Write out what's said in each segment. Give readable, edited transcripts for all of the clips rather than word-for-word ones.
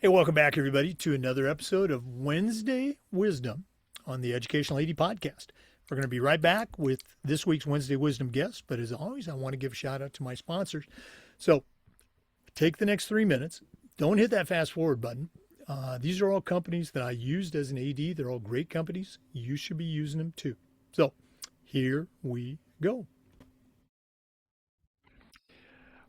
Hey, welcome back, everybody, to another episode of Wednesday Wisdom on the Educational AD Podcast. We're going to be right back with this week's Wednesday Wisdom guest, but as always, I want to give a shout out to my sponsors. So take the next 3 minutes. Don't hit that fast forward button. These are all companies that I used as an AD. They're all great companies. You should be using them too. So here we go.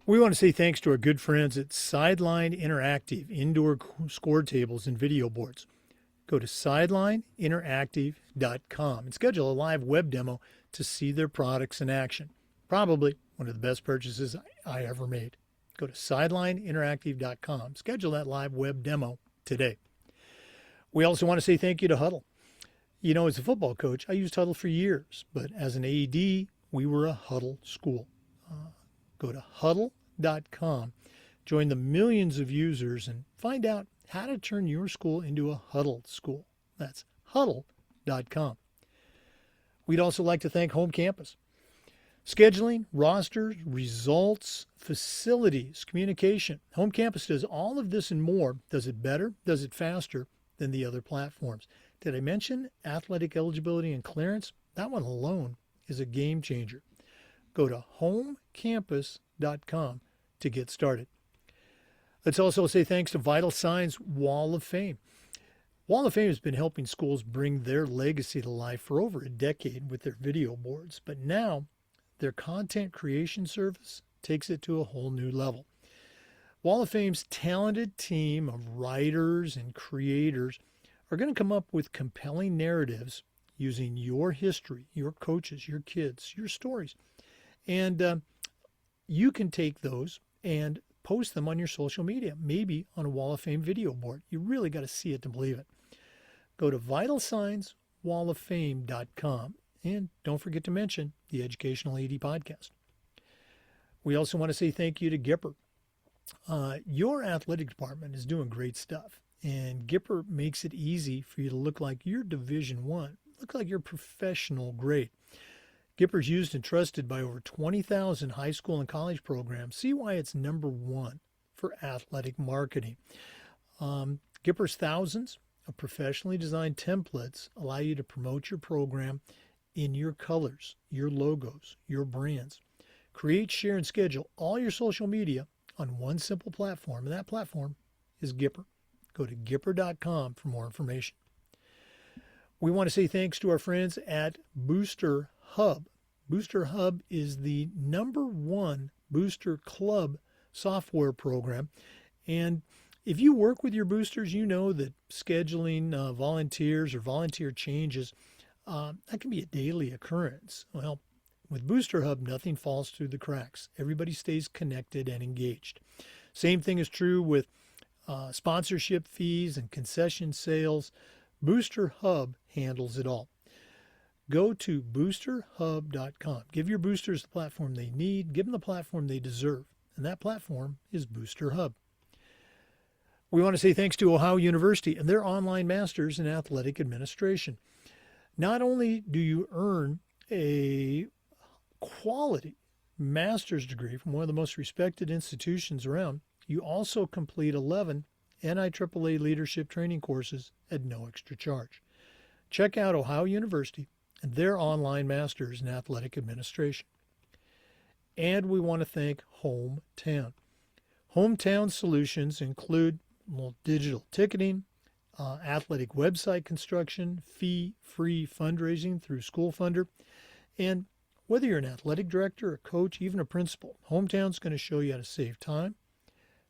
We want to say thanks to our good friends at Sideline Interactive Indoor Score Tables and Video Boards. Go to sidelineinteractive.com and schedule a live web demo to see their products in action. Probably one of the best purchases I ever made. Go to sidelineinteractive.com. Schedule that live web demo today. We also want to say thank you to Huddle. You know, as a football coach, I used Huddle for years, but as an AD, we were a Huddle school. Go to huddle.com, join the millions of users, and find out how to turn your school into a Huddle school. That's huddle.com. We'd also like to thank Home Campus. Scheduling, rosters, results, facilities, communication. Home Campus does all of this and more. Does it better, does it faster than the other platforms. Did I mention athletic eligibility and clearance? That one alone is a game changer. Go to homecampus.com to get started. Let's also say thanks to Vital Signs Wall of Fame. Wall of Fame has been helping schools bring their legacy to life for over a decade with their video boards, but now their content creation service takes it to a whole new level. Wall of Fame's talented team of writers and creators are going to come up with compelling narratives using your history, your coaches, your kids, your stories. And you can take those and post them on your social media, maybe on a Wall of Fame video board. You really got to see it to believe it. Go to vitalsignswalloffame.com and don't forget to mention the Educational AD Podcast. We also want to say thank you to Gipper. Your athletic department is doing great stuff, and Gipper makes it easy for you to look like you're Division I, look like you're professional grade. Gipper's used and trusted by over 20,000 high school and college programs. See why it's number one for athletic marketing. Gipper's thousands of professionally designed templates allow you to promote your program in your colors, your logos, your brands. Create, share, and schedule all your social media on one simple platform, and that platform is Gipper. Go to Gipper.com for more information. We want to say thanks to our friends at Booster Hub. Booster Hub is the #1 Booster Club software program. And if you work with your boosters, you know that scheduling volunteers or volunteer changes, that can be a daily occurrence. Well, with Booster Hub, nothing falls through the cracks. Everybody stays connected and engaged. Same thing is true with sponsorship fees and concession sales. Booster Hub handles it all. Go to boosterhub.com. Give your boosters the platform they need. Give them the platform they deserve. And that platform is Booster Hub. We want to say thanks to Ohio University and their online masters in athletic administration. Not only do you earn a quality master's degree from one of the most respected institutions around, you also complete 11 NIAAA leadership training courses at no extra charge. Check out Ohio University and their online masters in athletic administration. And we want to thank Hometown. Hometown solutions include digital ticketing, athletic website construction, fee-free fundraising through School Funder. And whether you're an athletic director, a coach, even a principal, Hometown's going to show you how to save time,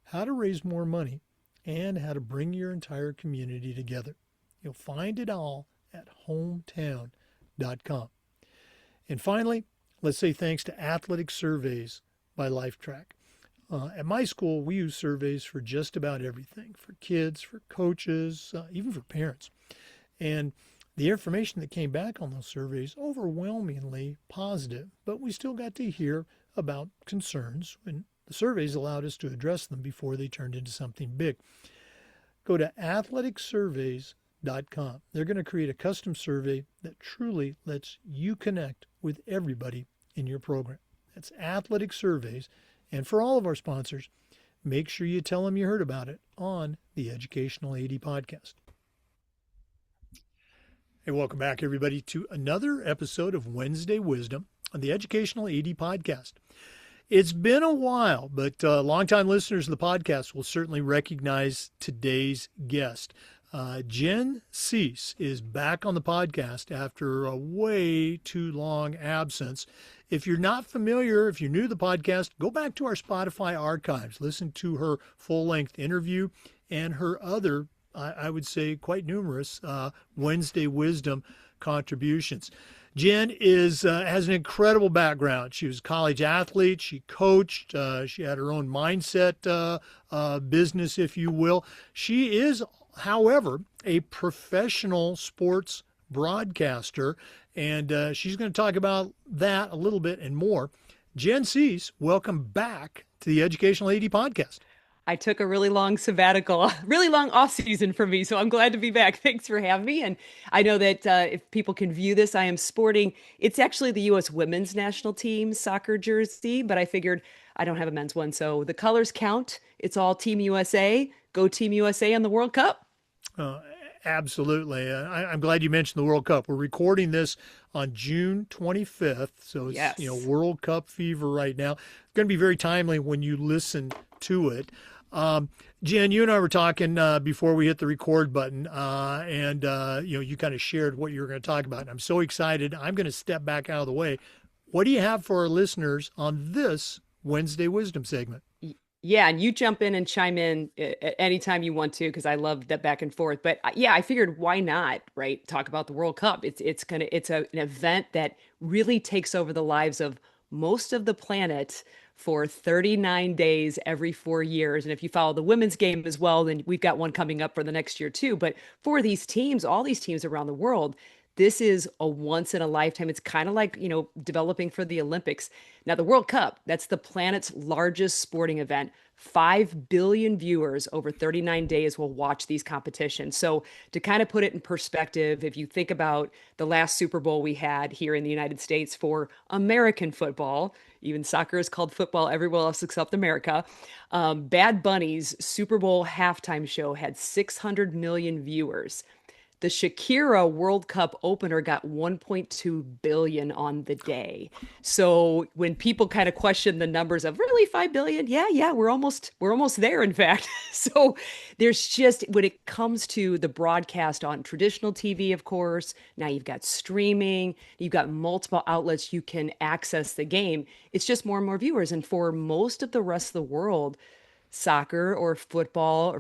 how to raise more money, and how to bring your entire community together. You'll find it all at hometown.com. And finally, let's say thanks to Athletic Surveys by LifeTrack. At my school, we use surveys for just about everything, for kids, for coaches, even for parents. And the information that came back on those surveys, overwhelmingly positive, but we still got to hear about concerns, and the surveys allowed us to address them before they turned into something big. Go to athleticsurveys.com. They're going to create a custom survey that truly lets you connect with everybody in your program. That's Athletic Surveys. And for all of our sponsors, make sure you tell them you heard about it on the Educational AD Podcast. Hey, welcome back, everybody, to another episode of Wednesday Wisdom on the Educational AD Podcast. It's been a while, but longtime listeners of the podcast will certainly recognize today's guest. Jen Siess is back on the podcast after a way too long absence. If you're not familiar, if you're new to the podcast, go back to our Spotify archives, listen to her full-length interview and her other, I would say, quite numerous Wednesday Wisdom contributions. Jen has an incredible background. She was a college athlete. She coached. She had her own mindset business, if you will. She is, however, a professional sports broadcaster, and she's going to talk about that a little bit and more. Jen Siess, welcome back to the Educational AD Podcast. I took a really long sabbatical, really long off season for me. So I'm glad to be back. Thanks for having me. And I know that if people can view this, I am sporting, it's actually the U.S. women's national team soccer jersey, but I figured I don't have a men's one. So the colors count. It's all Team USA. Go Team USA on the World Cup. Absolutely. I'm glad you mentioned the World Cup. We're recording this on June 25th. So it's, Yes. World Cup fever right now. It's going to be very timely when you listen to it. Jen, you and I were talking before we hit the record button, and you kind of shared what you were going to talk about. And I'm so excited. I'm going to step back out of the way. What do you have for our listeners on this Wednesday Wisdom segment? Yeah, and you jump in and chime in at any time you want to, because I love that back and forth. But yeah, I figured why not, right? Talk about the World Cup. It's an event that really takes over the lives of most of the planet for 39 days every 4 years. And if you follow the women's game as well, then we've got one coming up for the next year too. But for these teams, all these teams around the world, this is a once in a lifetime. It's kind of like, developing for the Olympics. Now, the World Cup, that's the planet's largest sporting event. 5 billion viewers over 39 days will watch these competitions. So, to kind of put it in perspective, if you think about the last Super Bowl we had here in the United States for American football, even soccer is called football everywhere else except America. Bad Bunny's Super Bowl halftime show had 600 million viewers. The Shakira World Cup opener got 1.2 billion on the day. So when people kind of question the numbers of really 5 billion, yeah, we're almost there, in fact. So there's just, when it comes to the broadcast on traditional TV, of course, now you've got streaming, you've got multiple outlets you can access the game. It's just more and more viewers. And for most of the rest of the world, soccer or football,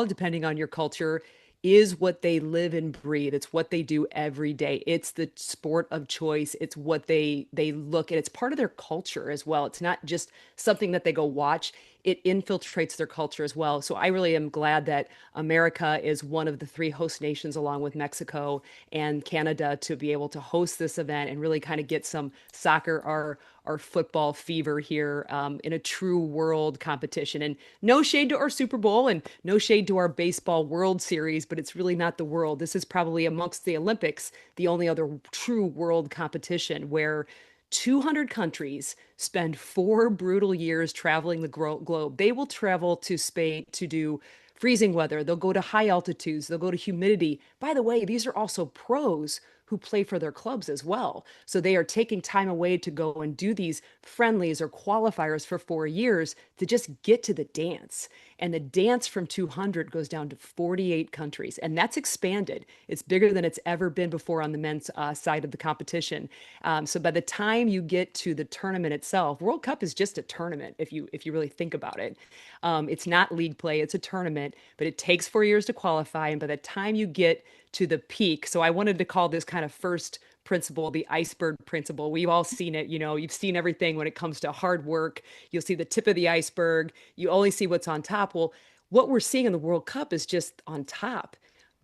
depending on your culture, is what they live and breathe. It's what they do every day. It's the sport of choice. It's what they look at. It's part of their culture as well. It's not just something that they go watch. It infiltrates their culture as well. So I really am glad that America is one of the three host nations, along with Mexico and Canada, to be able to host this event and really kind of get some soccer, our football fever here, in a true world competition. And no shade to our Super Bowl and no shade to our baseball World Series, but it's really not the world. This is probably, amongst the Olympics, the only other true world competition where 200 countries spend 4 brutal years traveling the globe. They will travel to Spain to do freezing weather. They'll go to high altitudes. They'll go to humidity. By the way, these are also pros who play for their clubs as well. So they are taking time away to go and do these friendlies or qualifiers for 4 years to just get to the dance. And the dance from 200 goes down to 48 countries. And that's expanded. It's bigger than it's ever been before on the men's side of the competition. So by the time you get to the tournament itself, World Cup is just a tournament if you really think about it. It's not league play, it's a tournament, but it takes 4 years to qualify. And by the time you get to the peak, so I wanted to call this kind of first principle the iceberg principle. We've all seen it. You've seen everything when it comes to hard work. You'll see the tip of the iceberg. You only see what's on top. Well, what we're seeing in the World Cup is just on top.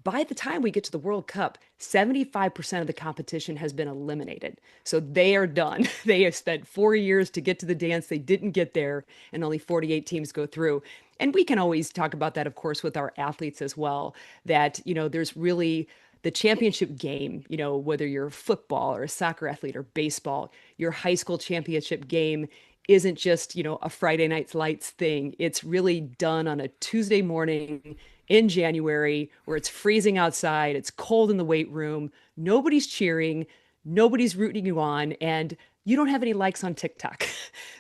By the time we get to the World Cup, 75% of the competition has been eliminated. So they are done. They have spent 4 years to get to the dance. They didn't get there, and only 48 teams go through. And we can always talk about that, of course, with our athletes as well, that, there's really the championship game, whether you're a football or a soccer athlete or baseball, your high school championship game isn't just, a Friday night's lights thing. It's really done on a Tuesday morning in January where it's freezing outside, it's cold in the weight room, nobody's cheering, nobody's rooting you on, and you don't have any likes on TikTok.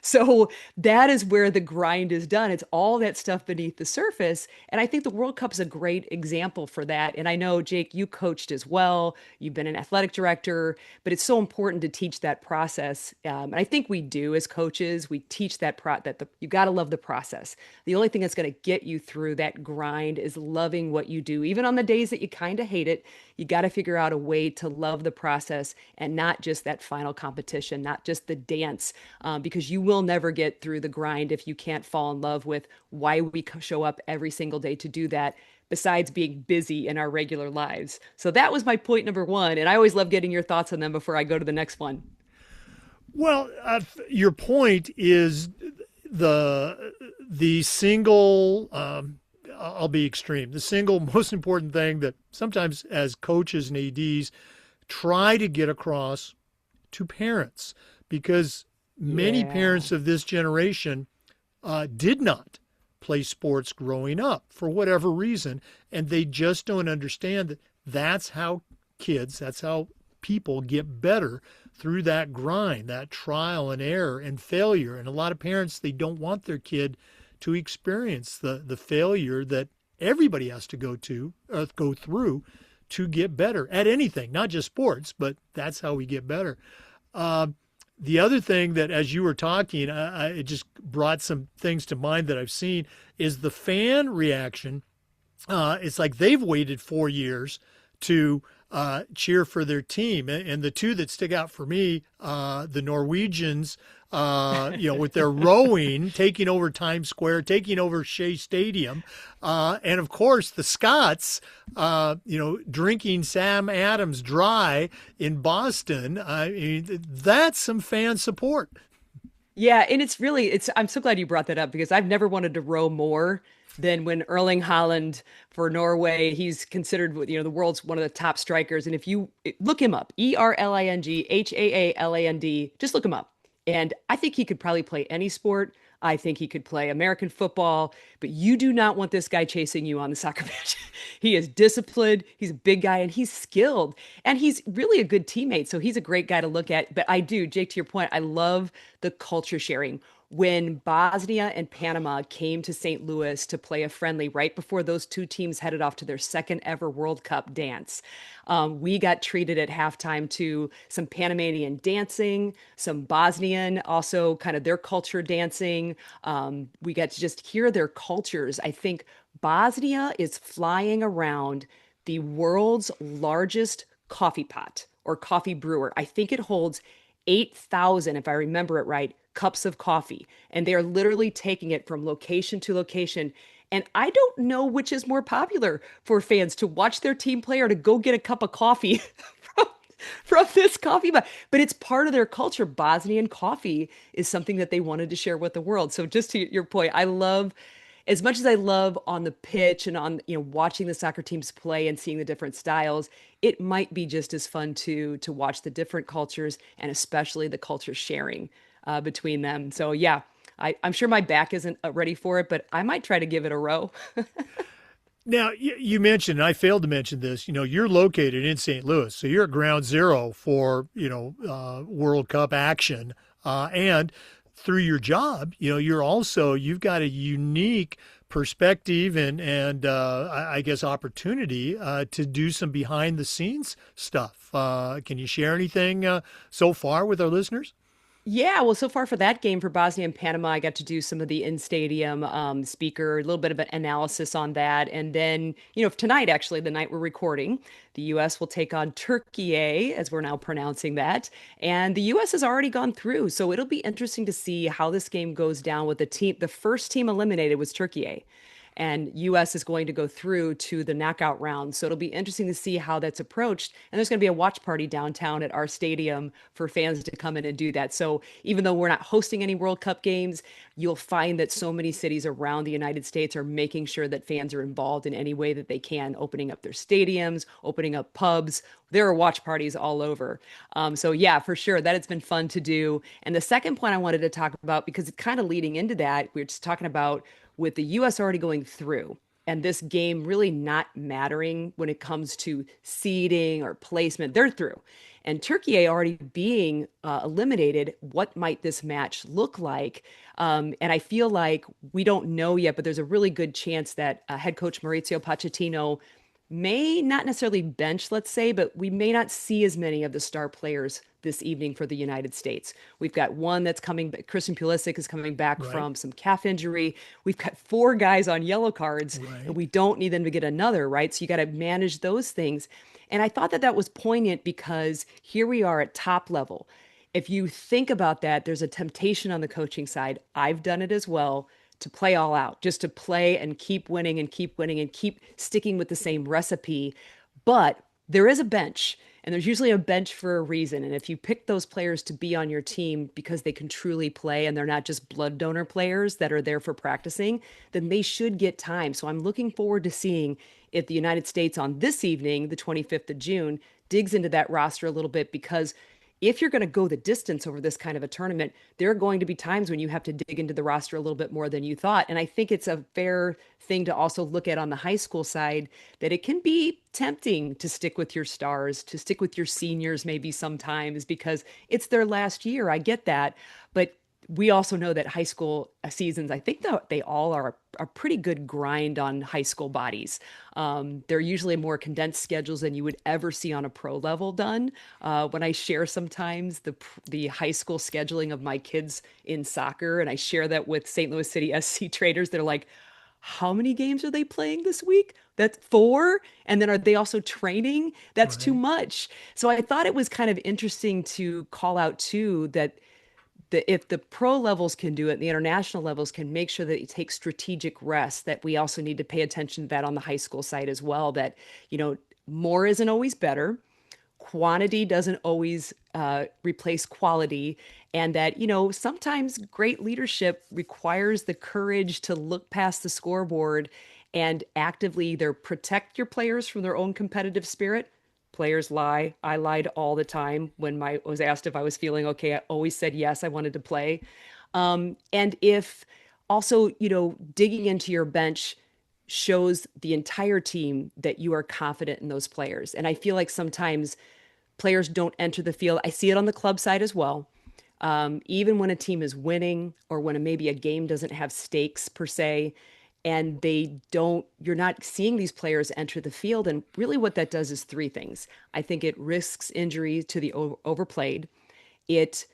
So that is where the grind is done. It's all that stuff beneath the surface. And I think the World Cup's a great example for that. And I know, Jake, you coached as well. You've been an athletic director, but it's so important to teach that process. And I think we do as coaches. We teach you got to love the process. The only thing that's going to get you through that grind is loving what you do. Even on the days that you kind of hate it, you got to figure out a way to love the process and not just that final competition, not just the dance, because you will never get through the grind if you can't fall in love with why we show up every single day to do that, besides being busy in our regular lives. So that was my point number one. And I always love getting your thoughts on them before I go to the next one. Well, your point is the single. I'll be extreme. The single most important thing that sometimes as coaches and ads try to get across to parents, because many Yeah. parents of this generation did not play sports growing up for whatever reason, and they just don't understand that that's how that's how people get better through that grind, that trial and error and failure. And a lot of parents, they don't want their kid to experience the failure that everybody has to go through to get better at anything, not just sports, but that's how we get better. Uh, the other thing that, as you were talking, it just brought some things to mind that I've seen is the fan reaction. It's like they've waited 4 years to cheer for their team. And the two that stick out for me, the Norwegians, with their rowing, taking over Times Square, taking over Shea Stadium, and of course the Scots, drinking Sam Adams dry in Boston. I mean, that's some fan support. Yeah, and I'm so glad you brought that up because I've never wanted to row more than when Erling Haaland for Norway, he's considered, the world's one of the top strikers. And if you look him up, ErlingHaaland, just look him up. And I think he could probably play any sport. I think he could play American football, but you do not want this guy chasing you on the soccer pitch. He is disciplined, he's a big guy, and he's skilled, and he's really a good teammate. So he's a great guy to look at. But I do, Jake, to your point, I love the culture sharing. When Bosnia and Panama came to St. Louis to play a friendly right before those two teams headed off to their second ever World Cup dance, we got treated at halftime to some Panamanian dancing, some Bosnian, also kind of their culture dancing. We got to just hear their cultures. I think Bosnia is flying around the world's largest coffee pot or coffee brewer. I think it holds 8,000, if I remember it right, cups of coffee. And they are literally taking it from location to location. And I don't know which is more popular for fans to watch their team play or to go get a cup of coffee from, from this coffee but it's part of their culture. Bosnian coffee is something that they wanted to share with the world. So just to your point, I love as much as I love on the pitch and on watching the soccer teams play and seeing the different styles, it might be just as fun to watch the different cultures and especially the culture sharing between them. So yeah, I'm sure my back isn't ready for it, but I might try to give it a row. Now, you mentioned, and I failed to mention this, you're located in St. Louis, so you're at ground zero for, World Cup action. And through your job, you've got a unique perspective and I guess opportunity to do some behind the scenes stuff. Can you share anything so far with our listeners? Yeah, well, so far for that game for Bosnia and Panama, I got to do some of the in-stadium speaker, a little bit of an analysis on that. And then, tonight, actually, the night we're recording, the U.S. will take on Turkey, as we're now pronouncing that. And the U.S. has already gone through. So it'll be interesting to see how this game goes down with the team. The first team eliminated was Turkey. and US is going to go through to the knockout round. So it'll be interesting to see how that's approached. And there's going to be a watch party downtown at our stadium for fans to come in and do that. So even though we're not hosting any World Cup games, you'll find that so many cities around the United States are making sure that fans are involved in any way that they can, opening up their stadiums, opening up pubs. There are watch parties all over. So yeah, for sure, that it's been fun to do. And the second point I wanted to talk about, because it's kind of leading into that, we are just talking about with the U.S. already going through and this game really not mattering when it comes to seeding or placement, they're through. And Turkey already being eliminated, what might this match look like? And I feel like we don't know yet, but there's a really good chance that head coach Maurizio Pochettino may not necessarily bench, let's say, but we may not see as many of the star players this evening for the United States. We've got one that's coming, Christian Pulisic is coming back Right. from some calf injury. We've got four guys on yellow cards, and Right. we don't need them to get another, right? So you got to manage those things. And I thought that that was poignant because here we are at top level. If you think about that, there's a temptation on the coaching side. I've done it as well to play all out, just to play and keep winning and keep winning and keep sticking with the same recipe. But there is a bench, and there's usually a bench for a reason. And if you pick those players to be on your team because they can truly play and they're not just blood donor players that are there for practicing, then they should get time. So I'm looking forward to seeing if the United States on this evening, the 25th of June, digs into that roster a little bit because if you're going to go the distance over this kind of a tournament, there are going to be times when you have to dig into the roster a little bit more than you thought. And I think it's a fair thing to also look at on the high school side that it can be tempting to stick with your stars, to stick with your seniors maybe sometimes because it's their last year. I get that. But we also know that high school seasons, I think that they all are a pretty good grind on high school bodies. They're usually more condensed schedules than you would ever see on a pro level done. When I share sometimes the high school scheduling of my kids in soccer, and I share that with St. Louis City SC traders, they're like, how many games are they playing this week? That's four. And then are they also training? That's too Right. much. So I thought it was kind of interesting to call out too that if the pro levels can do it, the international levels can make sure that you take strategic rest, that we also need to pay attention to that on the high school side as well, that, more isn't always better. Quantity doesn't always replace quality. And that, sometimes great leadership requires the courage to look past the scoreboard and actively either protect your players from their own competitive spirit. Players lie. I lied all the time when I was asked if I was feeling okay. I always said yes, I wanted to play. And if also, digging into your bench shows the entire team that you are confident in those players. And I feel like sometimes players don't enter the field. I see it on the club side as well. Even when a team is winning or when maybe a game doesn't have stakes per se, and you're not seeing these players enter the field. And really what that does is three things. I think it risks injury to the overplayed. It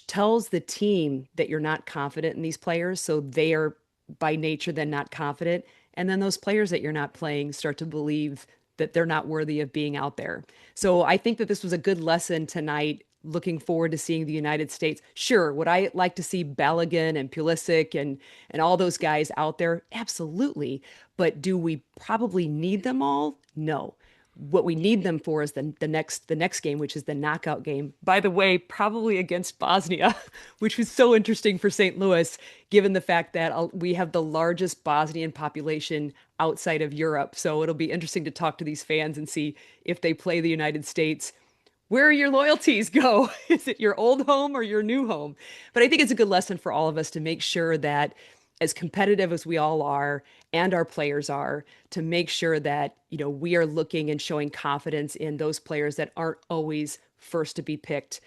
tells the team that you're not confident in these players. So they are by nature then not confident. And then those players that you're not playing start to believe that they're not worthy of being out there. So I think that this was a good lesson tonight. Looking forward to seeing the United States. Sure, would I like to see Balogun and Pulisic and all those guys out there? Absolutely. But do we probably need them all? No. What we need them for is the next game, which is the knockout game. By the way, probably against Bosnia, which was so interesting for St. Louis, given the fact that we have the largest Bosnian population outside of Europe. So it'll be interesting to talk to these fans and see if they play the United States where your loyalties go. Is it your old home or your new home? But I think it's a good lesson for all of us to make sure that as competitive as we all are and our players are, to make sure that, we are looking and showing confidence in those players that aren't always first to be picked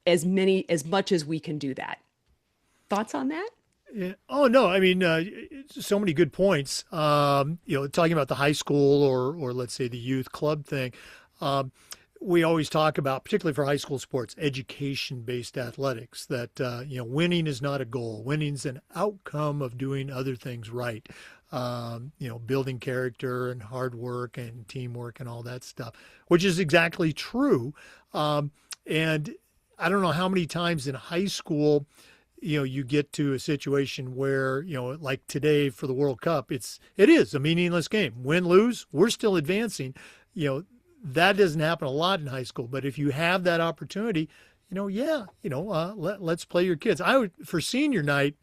as much as we can do that. Thoughts on that? Yeah. Oh no, I mean, so many good points. Talking about the high school or let's say the youth club thing. Um, we always talk about, particularly for high school sports, education-based athletics. That winning is not a goal. Winning's an outcome of doing other things right. Building character and hard work and teamwork and all that stuff, which is exactly true. And I don't know how many times in high school you get to a situation where, like today for the World Cup, it is a meaningless game. Win, lose, we're still advancing. You know, that doesn't happen a lot in high school, but if you have that opportunity, yeah, let's play your kids. I would for senior night.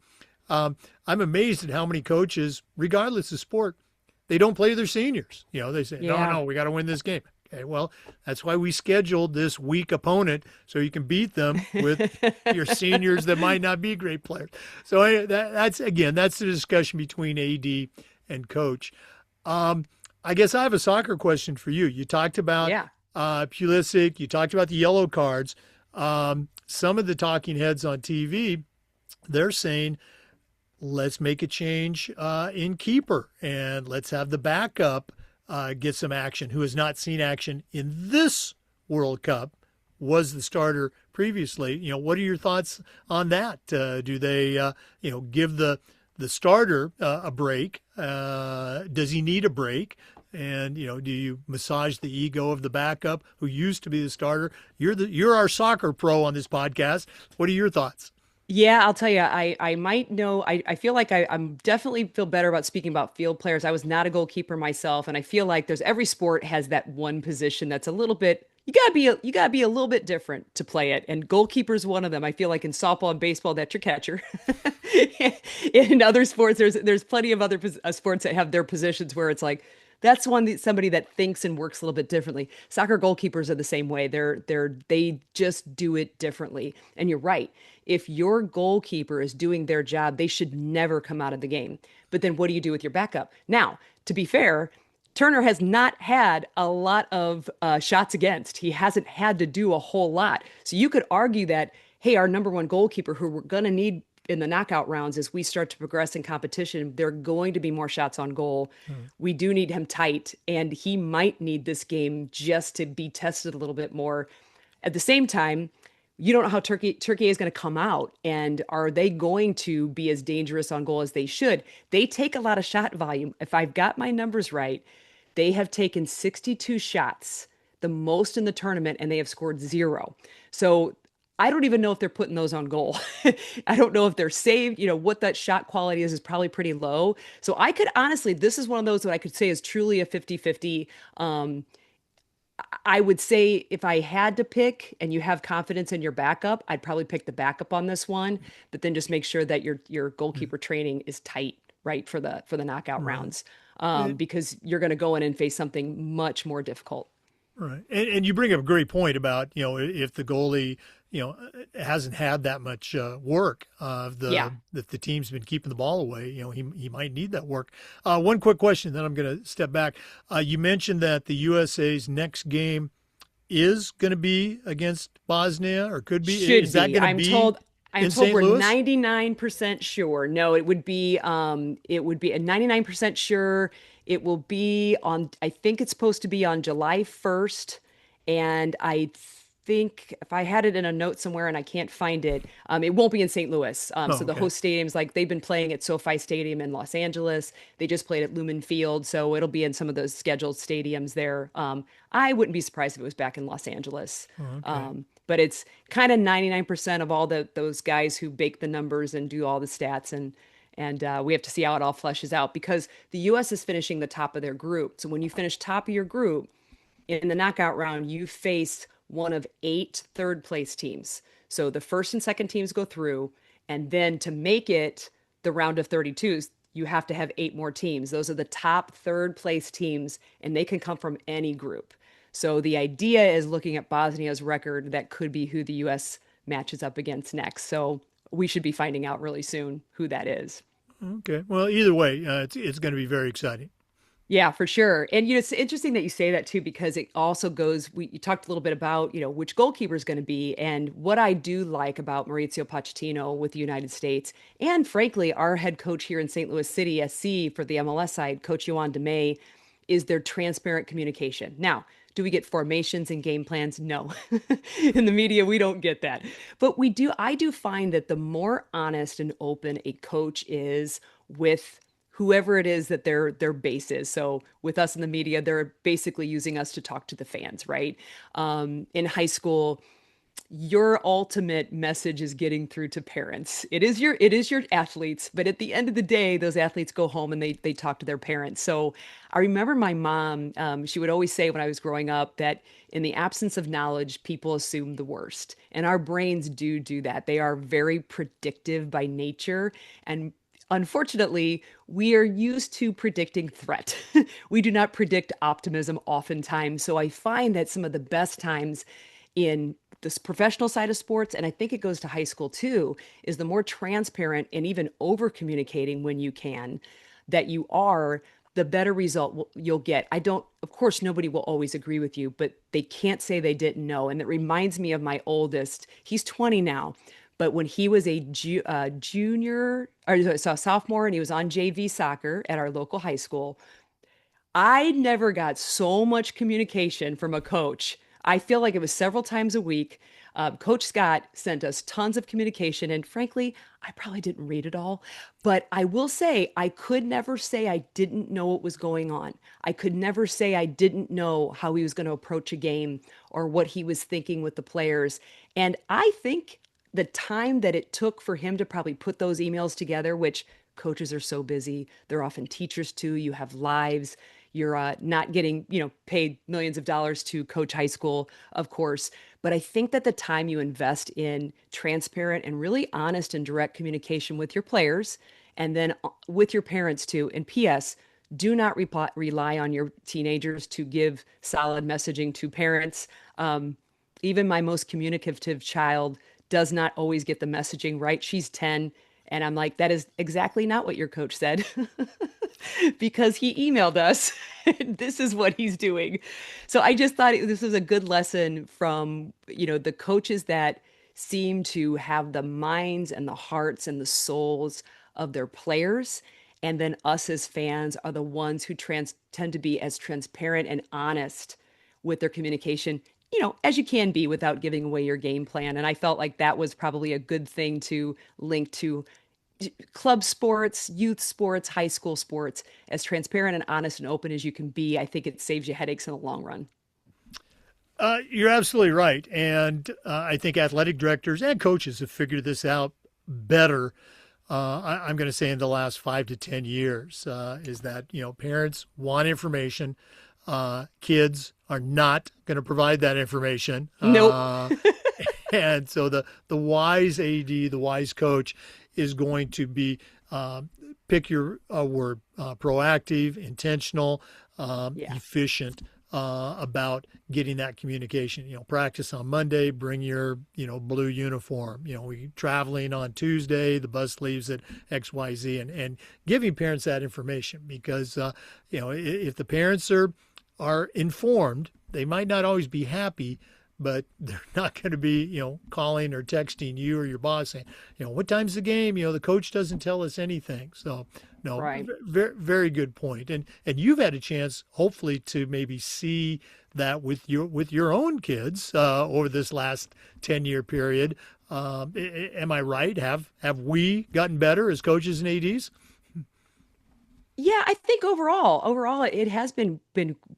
I'm amazed at how many coaches, regardless of sport, they don't play their seniors. They say, no, Yeah. no, we got to win this game. Okay, well, that's why we scheduled this weak opponent so you can beat them with your seniors that might not be great players. So that's the discussion between AD and coach. Um, I guess I have a soccer question for you. You talked about Yeah. Pulisic. You talked about the yellow cards. Some of the talking heads on TV, they're saying let's make a change in keeper and let's have the backup get some action, who has not seen action in this World Cup, was the starter previously. What are your thoughts on that? Do they, give the starter a break? Does he need a break? And do you massage the ego of the backup who used to be the starter? You're our soccer pro on this podcast. What are your thoughts? Yeah, I'll tell you, I might know. I feel like I'm definitely feel better about speaking about field players. I was not a goalkeeper myself, and I feel like there's every sport has that one position that's a little bit you gotta be a little bit different to play it. And goalkeeper's one of them. I feel like in softball and baseball, that's your catcher. In other sports, there's plenty of other sports that have their positions where it's like that's somebody that thinks and works a little bit differently. Soccer goalkeepers are the same way. They just do it differently. And you're right. If your goalkeeper is doing their job, they should never come out of the game. But then what do you do with your backup? Now, to be fair, Turner has not had a lot of shots against. He hasn't had to do a whole lot. So you could argue that, hey, our number one goalkeeper, who we're going to need in the knockout rounds as we start to progress in competition, there are going to be more shots on goal. Hmm. We do need him tight, and he might need this game just to be tested a little bit more. At the same time, you don't know how Turkey is going to come out, and are they going to be as dangerous on goal as they should? They take a lot of shot volume. If I've got my numbers right, they have taken 62 shots, the most in the tournament, and they have scored zero. So I don't even know if they're putting those on goal. I don't know if they're saved. What that shot quality is probably pretty low. So I could honestly, this is one of those that I could say is truly a 50-50. I would say if I had to pick and you have confidence in your backup, I'd probably pick the backup on this one, but then just make sure that your goalkeeper training is tight, right, for the knockout Right. rounds, It, because you're going to go in and face something much more difficult. Right. And you bring up a great point about, if the goalie, hasn't had that much work, Yeah. that the team's been keeping the ball away, he might need that work. One quick question, then I'm going to step back. You mentioned that the USA's next game is going to be against Bosnia, or could be. Should Is that be. going to be I'm in told St. we're Louis? 99% sure. No, it would be a 99% sure. It will be on, I think it's supposed to be on July 1st. And I think if I had it in a note somewhere and I can't find it, it won't be in St. Louis. Oh, So the okay. host stadiums, like they've been playing at SoFi Stadium in Los Angeles. They just played at Lumen Field, so it'll be in some of those scheduled stadiums there. I wouldn't be surprised if it was back in Los Angeles. Oh, okay. But it's kind of 99% of all those guys who bake the numbers and do all the stats, and we have to see how it all fleshes out because the U.S. is finishing the top of their group. So when you finish top of your group in the knockout round, you face one of 8 third place teams. So the first and second teams go through, and then to make it the round of 32s, you have to have 8 more teams. Those are the top third place teams, and they can come from any group. So the idea is looking at Bosnia's record, that could be who the U.S. matches up against next. So we should be finding out really soon who that is. Okay. Well, either way, it's going to be very exciting. Yeah, for sure. And it's interesting that you say that too, because it also goes, you talked a little bit about, which goalkeeper is going to be. And what I do like about Maurizio Pochettino with the United States, and frankly, our head coach here in St. Louis City, SC, for the MLS side, Coach Yohan DeMay, is their transparent communication. Now, do we get formations and game plans? No. In the media, we don't get that. But I do find that the more honest and open a coach is with whoever it is that their base is. So with us in the media, they're basically using us to talk to the fans, right? In high school, your ultimate message is getting through to parents. It is your athletes, but at the end of the day, those athletes go home and they talk to their parents. So I remember my mom, she would always say when I was growing up that in the absence of knowledge, people assume the worst. And our brains do that. They are very predictive by nature. And unfortunately, we are used to predicting threat. We do not predict optimism oftentimes. So I find that some of the best times in this professional side of sports, and I think it goes to high school too, is the more transparent and even over communicating when you can that you are, the better result you'll get. I don't, of course, nobody will always agree with you, but they can't say they didn't know. And it reminds me of my oldest. He's 20 now, but when he was a junior or so sophomore and he was on JV soccer at our local high school, I never got so much communication from a coach. I feel like it was several times a week. Coach Scott sent us tons of communication, and frankly, I probably didn't read it all. But I will say, I could never say I didn't know what was going on. I could never say I didn't know how he was going to approach a game or what he was thinking with the players. And I think the time that it took for him to probably put those emails together, which coaches are so busy, they're often teachers too, you have lives, you're not getting, paid millions of dollars to coach high school, of course. But I think that the time you invest in transparent and really honest and direct communication with your players, and then with your parents too. And P.S., do not rely on your teenagers to give solid messaging to parents. Even my most communicative child does not always get the messaging right. She's 10. And I'm like, that is exactly not what your coach said because he emailed us. This is what he's doing. So I just thought this was a good lesson from, the coaches that seem to have the minds and the hearts and the souls of their players. And then us as fans are the ones who tend to be as transparent and honest with their communication, as you can be without giving away your game plan. And I felt like that was probably a good thing to link to club sports, youth sports, high school sports, as transparent and honest and open as you can be. I think it saves you headaches in the long run. You're absolutely right. And I think athletic directors and coaches have figured this out better. I'm going to say in the last 5 to 10 years is that, parents want information. Kids are not going to provide that information. Nope. And so the wise AD, the wise coach is going to be, pick your word, proactive, intentional, Yeah. efficient about getting that communication. Practice on Monday, bring your, blue uniform. We traveling on Tuesday, the bus leaves at XYZ, and giving parents that information because, if the parents are informed, they might not always be happy, but they're not going to be, calling or texting you or your boss saying, what time's the game? The coach doesn't tell us anything. So, no, Right. very, very good point. And you've had a chance, hopefully, to maybe see that with your own kids over this last 10-year period. Am I right? Have we gotten better as coaches and ads? Yeah, I think overall it has been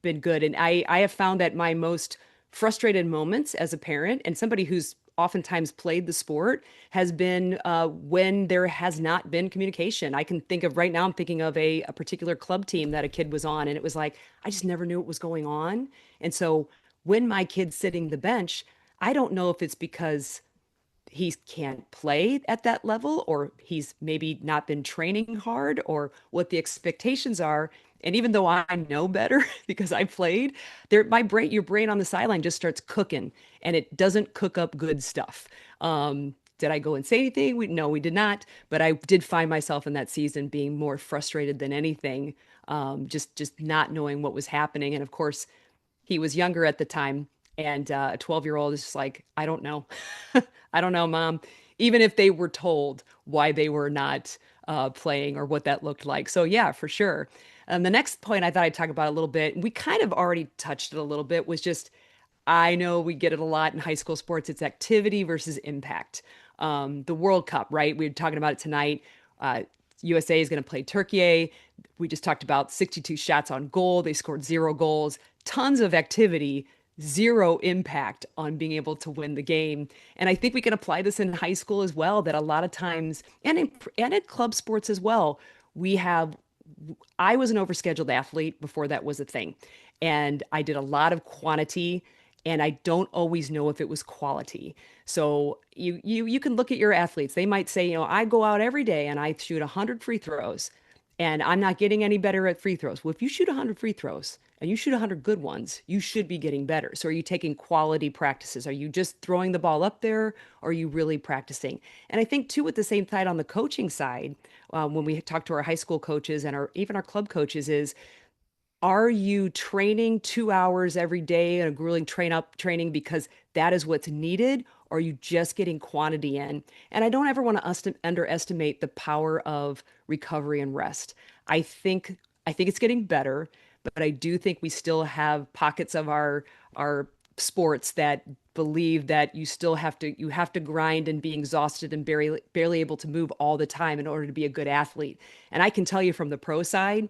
good. And I have found that my most frustrated moments as a parent and somebody who's oftentimes played the sport has been when there has not been communication. I can think of right now, I'm thinking of a particular club team that a kid was on, and it was like, I just never knew what was going on. And so when my kid's sitting the bench, I don't know if it's because he can't play at that level or he's maybe not been training hard or what the expectations are. And even though I know better because I played, your brain on the sideline just starts cooking and it doesn't cook up good stuff. Did I go and say anything? No, we did not. But I did find myself in that season being more frustrated than anything, just not knowing what was happening. And of course, he was younger at the time, and a 12-year-old is just like, I don't know. I don't know, mom. Even if they were told why they were not playing or what that looked like. So, yeah, for sure. The next point I thought I'd talk about a little bit, we kind of already touched it a little bit, was just I know we get it a lot in high school sports. It's activity versus impact. The World Cup, right? We were talking about it tonight. USA is going to play Turkey. We just talked about 62 shots on goal. They scored 0 goals. Tons of activity, zero impact on being able to win the game. And I think we can apply this in high school as well, that a lot of times, and in club sports as well, we have I was an overscheduled athlete before that was a thing. And I did a lot of quantity, and I don't always know if it was quality. So you can look at your athletes. They might say, I go out every day and I shoot 100 free throws and I'm not getting any better at free throws. Well, if you shoot 100 free throws and you shoot 100 good ones, you should be getting better. So are you taking quality practices? Are you just throwing the ball up there, or are you really practicing? And I think too, at the same side, on the coaching side, when we talk to our high school coaches and even our club coaches, is, are you training 2 hours every day in a grueling training because that is what's needed? Or are you just getting quantity in? And I don't ever want to underestimate the power of recovery and rest. I think it's getting better, but I do think we still have pockets of our sports that believe that you have to grind and be exhausted and barely able to move all the time in order to be a good athlete. And I can tell you from the pro side,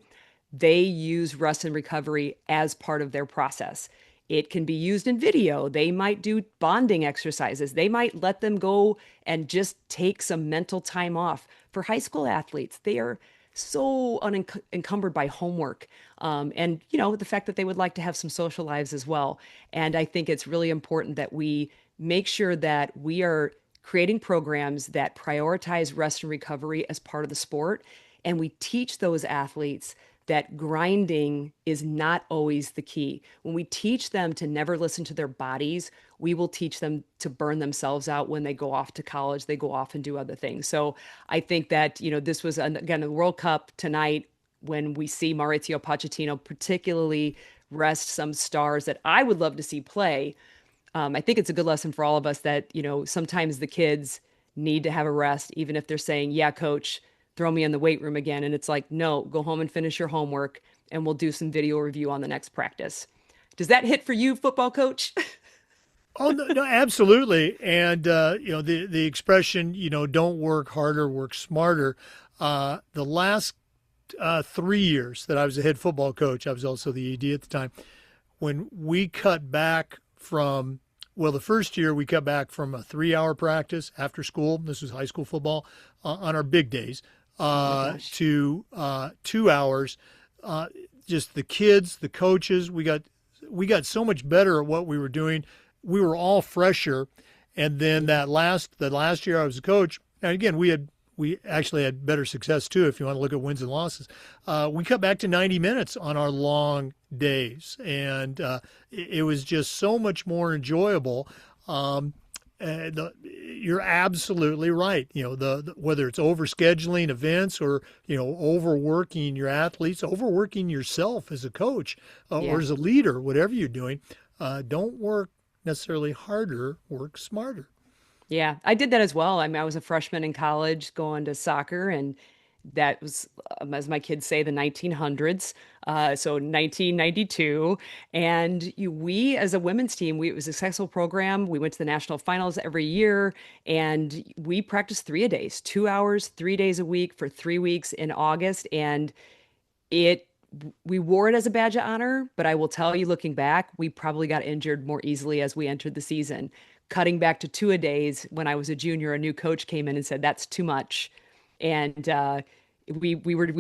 they use rest and recovery as part of their process. It can be used in video. They might do bonding exercises. They might let them go and just take some mental time off. For high school athletes, they are so unencumbered by homework, and the fact that they would like to have some social lives as well. And I think it's really important that we make sure that we are creating programs that prioritize rest and recovery as part of the sport, and we teach those athletes that grinding is not always the key. When we teach them to never listen to their bodies, we will teach them to burn themselves out when they go off to college, they go off and do other things. So I think that, this was, again, the World Cup tonight, when we see Maurizio Pochettino particularly rest some stars that I would love to see play. I think it's a good lesson for all of us that, sometimes the kids need to have a rest, even if they're saying, yeah, coach, throw me in the weight room again. And it's like, no, go home and finish your homework, and we'll do some video review on the next practice. Does that hit for you, football coach? Oh no, no, absolutely. And the expression, don't work harder, work smarter. The last 3 years that I was a head football coach, I was also the AD at the time. When we cut back from, well, the first year we cut back from a 3 hour practice after school. This was high school football on our big days Oh my gosh. to 2 hours. Just the kids, the coaches, we got so much better at what we were doing. We were all fresher, and then the last year I was a coach, and again we actually had better success too. If you want to look at wins and losses, we cut back to 90 minutes on our long days, and it was just so much more enjoyable. You're absolutely right. Whether it's overscheduling events or overworking your athletes, overworking yourself as a coach or Yeah. as a leader, whatever you're doing, don't work necessarily harder, work smarter. Yeah, I did that as well. I mean, I was a freshman in college going to soccer, and that was, as my kids say, the 1900s. So 1992. And we, as a women's team, it was a successful program. We went to the national finals every year, and we practiced 3-a-days, 2 hours, 3 days a week for 3 weeks in August. And it we wore it as a badge of honor, but I will tell you, looking back, we probably got injured more easily as we entered the season. Cutting back to 2-a-days when I was a junior, a new coach came in and said that's too much, and we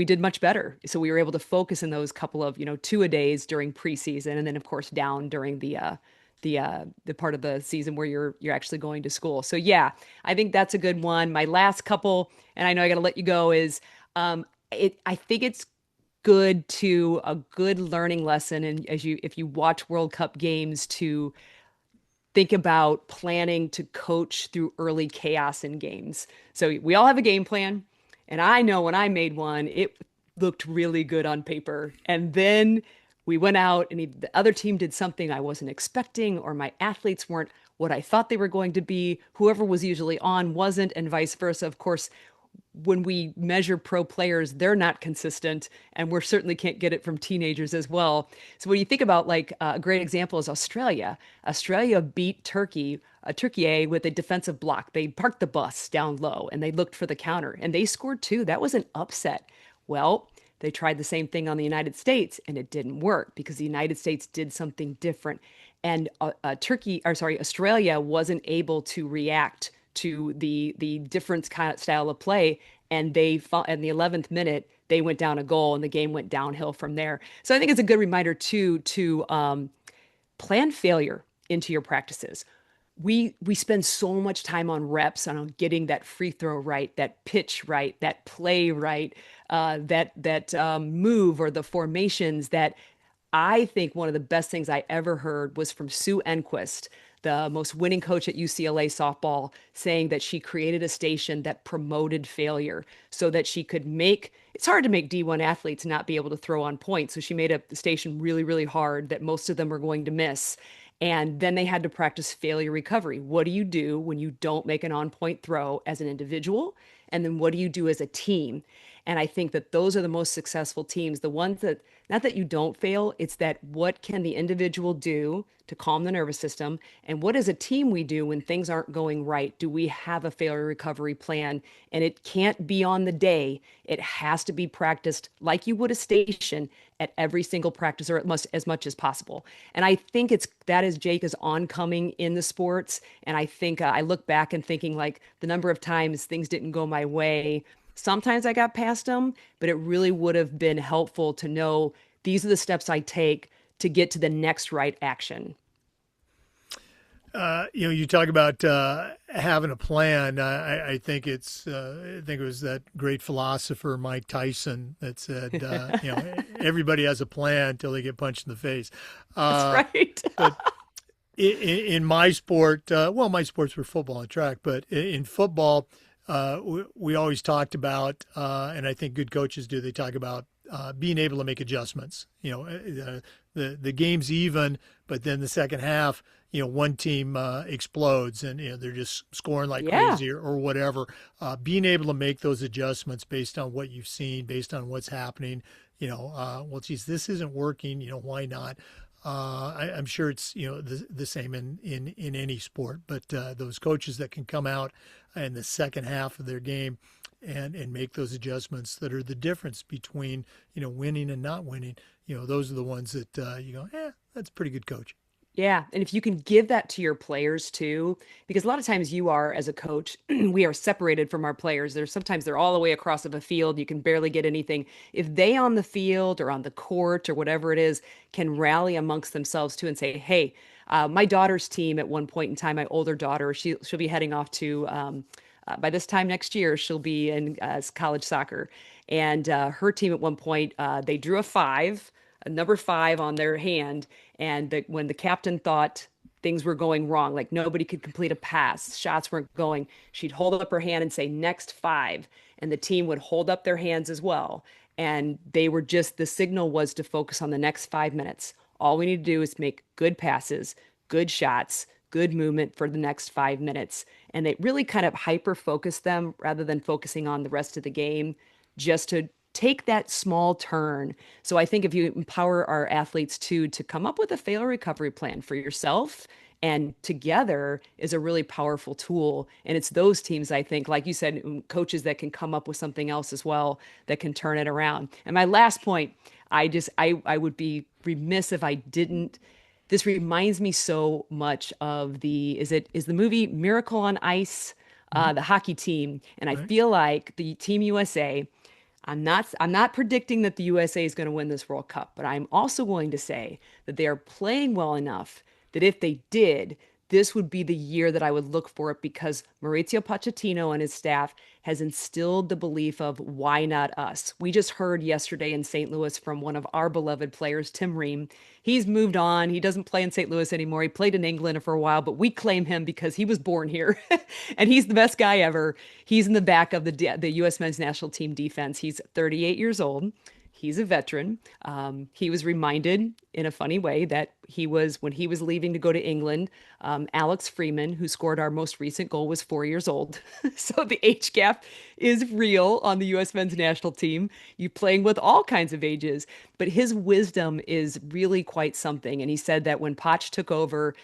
did much better. So we were able to focus in those couple of 2-a-days during preseason, and then of course down during the part of the season where you're actually going to school. So yeah, I think that's a good one. My last couple, and I know I got to let you go, is I think it's good to a good learning lesson, and if you watch World Cup games, to think about planning to coach through early chaos in games. So we all have a game plan, and I know when I made one, it looked really good on paper, and then we went out and the other team did something I wasn't expecting, or my athletes weren't what I thought they were going to be. Whoever was usually on wasn't, and vice versa. Of course, when we measure pro players, they're not consistent, and we certainly can't get it from teenagers as well. So when you think about, like, a great example is Australia. Australia beat Turkey with a defensive block. They parked the bus down low and they looked for the counter, and they scored two. That was an upset. Well, they tried the same thing on the United States, and it didn't work because the United States did something different. and Australia wasn't able to react to the different kind of style of play, and they fought in the 11th minute. They went down a goal, and the game went downhill from there. So I think it's a good reminder too to plan failure into your practices. We spend so much time on reps on getting that free throw right, that pitch right, that play right, that move or the formations. That I think one of the best things I ever heard was from Sue Enquist, the most winning coach at UCLA softball, saying that she created a station that promoted failure so that she could make it's hard to make D1 athletes not be able to throw on point. So she made a station really, really hard that most of them are going to miss. And then they had to practice failure recovery. What do you do when you don't make an on point throw as an individual? And then what do you do as a team? And I think that those are the most successful teams, the ones that, not that you don't fail, it's that what can the individual do to calm the nervous system? And what as a team we do when things aren't going right? Do we have a failure recovery plan? And it can't be on the day. It has to be practiced like you would a station at every single practice, or as much as possible. And I think it's that is Jake is oncoming in the sports. And I think I look back and thinking like the number of times things didn't go my way. Sometimes I got past them, but it really would have been helpful to know these are the steps I take to get to the next right action. You talk about having a plan. I think I think it was that great philosopher Mike Tyson that said, everybody has a plan until they get punched in the face. That's right. But in my sport, well, my sports were football and track, but in football, we always talked about, and I think good coaches do. They talk about being able to make adjustments. The game's even, but then the second half, one team explodes and they're just scoring like Yeah. crazy or whatever. Being able to make those adjustments based on what you've seen, based on what's happening. Well, geez, this isn't working. Why not? I'm sure it's the same in any sport, but those coaches that can come out in the second half of their game and make those adjustments that are the difference between winning and not winning. Those are the ones that you go, that's a pretty good coach. Yeah. And if you can give that to your players too, because a lot of times you are, as a coach, we are separated from our players. Sometimes they're all the way across of a field. You can barely get anything. If they on the field or on the court or whatever it is can rally amongst themselves too and say, hey, my daughter's team at one point in time, my older daughter, she'll be heading off to, by this time next year, she'll be in college soccer. And her team at one point, they drew a number five on their hand. And when the captain thought things were going wrong, like nobody could complete a pass, shots weren't going, she'd hold up her hand and say, next five. And the team would hold up their hands as well. And the signal was to focus on the next 5 minutes. All we need to do is make good passes, good shots, good movement for the next 5 minutes. And they really kind of hyper focus them rather than focusing on the rest of the game, just to take that small turn. So I think if you empower our athletes to come up with a failure recovery plan for yourself and together is a really powerful tool. And it's those teams, I think, like you said, coaches that can come up with something else as well that can turn it around. And my last point, I would be remiss if I didn't. This reminds me so much of is the movie Miracle on Ice, Mm-hmm. the hockey team. And I Right. feel like the Team USA, I'm not predicting that the USA is going to win this World Cup, but I'm also going to say that they are playing well enough that if they did, this would be the year that I would look for it, because Maurizio Pochettino and his staff has instilled the belief of why not us. We just heard yesterday in St. Louis from one of our beloved players, Tim Ream. He's moved on. He doesn't play in St. Louis anymore. He played in England for a while, but we claim him because he was born here and he's the best guy ever. He's in the back of the U.S. men's national team defense. He's 38 years old. He's a veteran. He was reminded in a funny way that when he was leaving to go to England, Alex Freeman, who scored our most recent goal, was 4 years old. So the age gap is real on the U.S. men's national team. You playing with all kinds of ages, but his wisdom is really quite something. And he said that when Poch took over,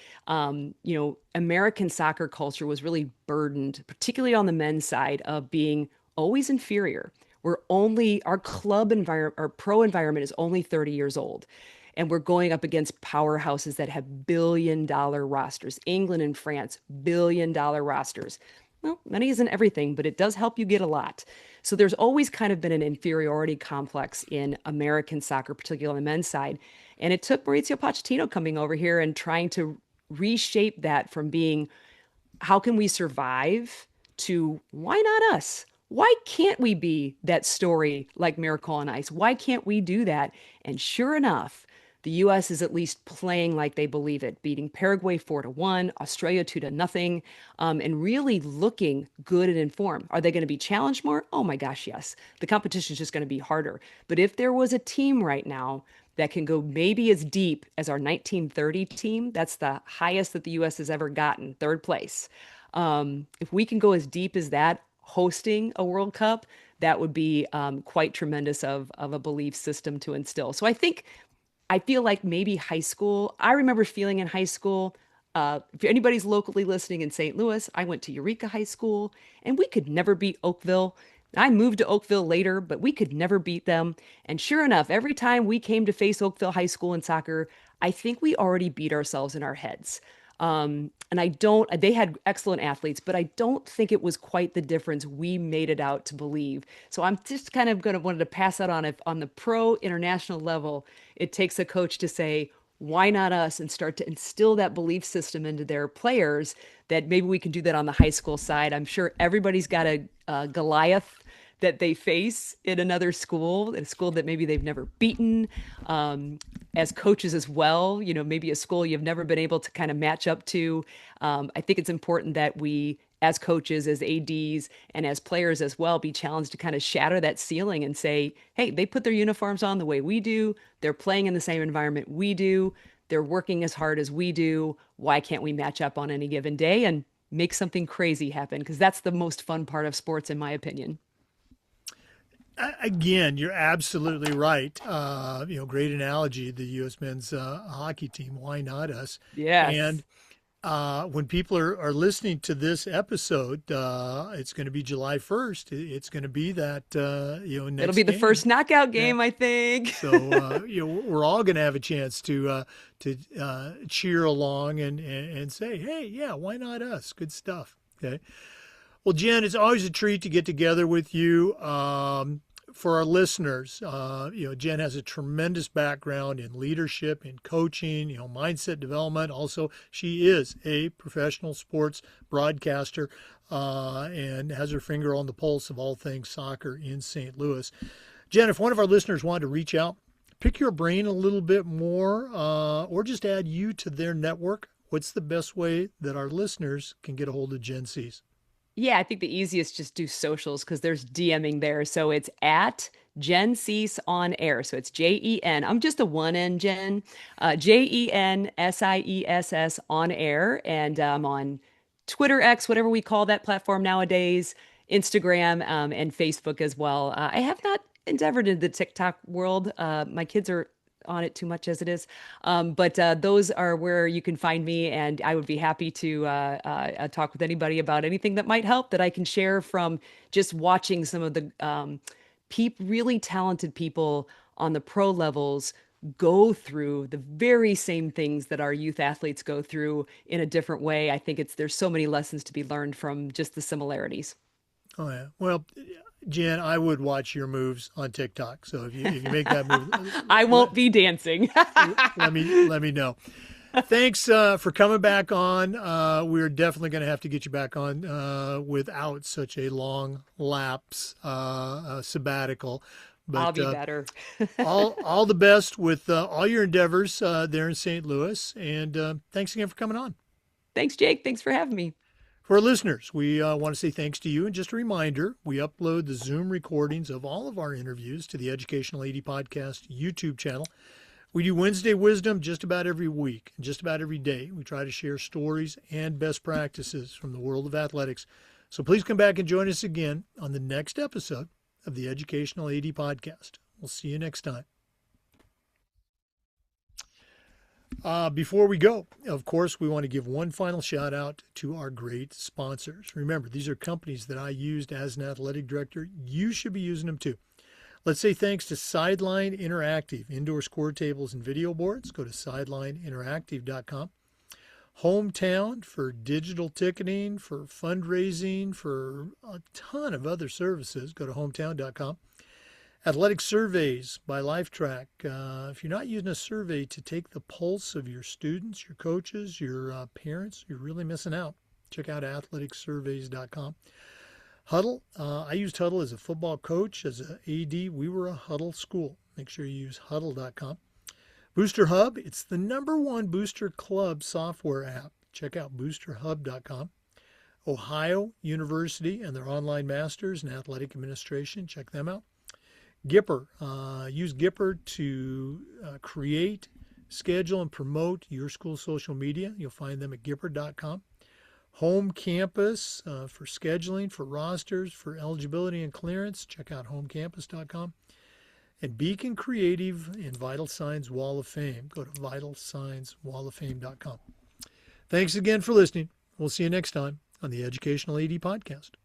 American soccer culture was really burdened, particularly on the men's side, of being always inferior. Our club environment, our pro environment is only 30 years old. And we're going up against powerhouses that have billion-dollar rosters. England and France, billion-dollar rosters. Well, money isn't everything, but it does help you get a lot. So there's always kind of been an inferiority complex in American soccer, particularly on the men's side. And it took Mauricio Pochettino coming over here and trying to reshape that from being how can we survive to why not us? Why can't we be that story like Miracle on Ice? Why can't we do that? And sure enough, the US is at least playing like they believe it, beating Paraguay 4-1, Australia 2-0, and really looking good and informed. Are they going to be challenged more? Oh my gosh, yes. The competition is just going to be harder. But if there was a team right now that can go maybe as deep as our 1930 team, that's the highest that the US has ever gotten, third place. If we can go as deep as that, hosting a World Cup, that would be quite tremendous of a belief system to instill. So I feel like maybe high school. I remember feeling in high school. If anybody's locally listening in St. Louis, I went to Eureka High School, and we could never beat Oakville. I moved to Oakville later, but we could never beat them. And sure enough, every time we came to face Oakville High School in soccer, I think we already beat ourselves in our heads. And I don't, they had excellent athletes, but I don't think it was quite the difference we made it out to believe. So I'm just kind of going to wanted to pass that on. If on the pro international level, it takes a coach to say, why not us, and start to instill that belief system into their players that maybe we can do that on the high school side. I'm sure everybody's got a Goliath that they face in another school, a school that maybe they've never beaten, as coaches as well, maybe a school you've never been able to kind of match up to. I think it's important that we, as coaches, as ADs, and as players as well, be challenged to kind of shatter that ceiling and say, hey, they put their uniforms on the way we do. They're playing in the same environment we do. They're working as hard as we do. Why can't we match up on any given day and make something crazy happen? Because that's the most fun part of sports, in my opinion. Again, you're absolutely right. Great analogy. The U.S. men's hockey team. Why not us? Yes. And when people are listening to this episode, it's going to be July 1st. It's going to be that It'll next be the game. first knockout Yeah. game, I think. So we're all going to have a chance to cheer along and say, hey, yeah, why not us? Good stuff. Okay. Well, Jen, it's always a treat to get together with you. For our listeners, Jen has a tremendous background in leadership, in coaching, mindset development. Also, she is a professional sports broadcaster and has her finger on the pulse of all things soccer in St. Louis. Jen, if one of our listeners wanted to reach out, pick your brain a little bit more, or just add you to their network, what's the best way that our listeners can get a hold of Jen Siess? Yeah, I think the easiest just do socials because there's DMing there. So it's at Jen Cease on air. So it's Jen. I'm just a one N Jen. JenSiess on air. And I'm on Twitter X, whatever we call that platform nowadays, Instagram, and Facebook as well. I have not endeavored in the TikTok world. My kids are on it too much as it is. But those are where you can find me, and I would be happy to talk with anybody about anything that might help that I can share from just watching some of the really talented people on the pro levels go through the very same things that our youth athletes go through in a different way. I think there's so many lessons to be learned from just the similarities. Oh yeah. Well, Jen, I would watch your moves on TikTok. So if you make that move, I let, won't be dancing. let me know. Thanks for coming back on. We're definitely going to have to get you back on without such a long lapse sabbatical. I'll But be better. all the best with all your endeavors there in St. Louis. And thanks again for coming on. Thanks, Jake. Thanks for having me. For our listeners, we want to say thanks to you. And just a reminder, we upload the Zoom recordings of all of our interviews to the Educational AD Podcast YouTube channel. We do Wednesday Wisdom just about every week and just about every day. We try to share stories and best practices from the world of athletics. So please come back and join us again on the next episode of the Educational AD Podcast. We'll see you next time. Before we go, of course, we want to give one final shout out to our great sponsors. Remember, these are companies that I used as an athletic director. You should be using them too. Let's say thanks to Sideline Interactive, indoor score tables and video boards. Go to sidelineinteractive.com. Hometown for digital ticketing, for fundraising, for a ton of other services. Go to hometown.com. Athletic surveys by LifeTrack. If you're not using a survey to take the pulse of your students, your coaches, your parents, you're really missing out. Check out athleticsurveys.com. Huddle. I used Huddle as a football coach, as an AD. We were a Huddle school. Make sure you use huddle.com. Booster Hub. It's the #1 Booster Club software app. Check out boosterhub.com. Ohio University and their online masters in athletic administration. Check them out. Gipper. Use Gipper to create, schedule, and promote your school social media. You'll find them at gipper.com. Home Campus for scheduling, for rosters, for eligibility and clearance. Check out homecampus.com. And Beacon Creative and Vital Signs Wall of Fame. Go to vitalsignswalloffame.com. Thanks again for listening. We'll see you next time on the Educational AD Podcast.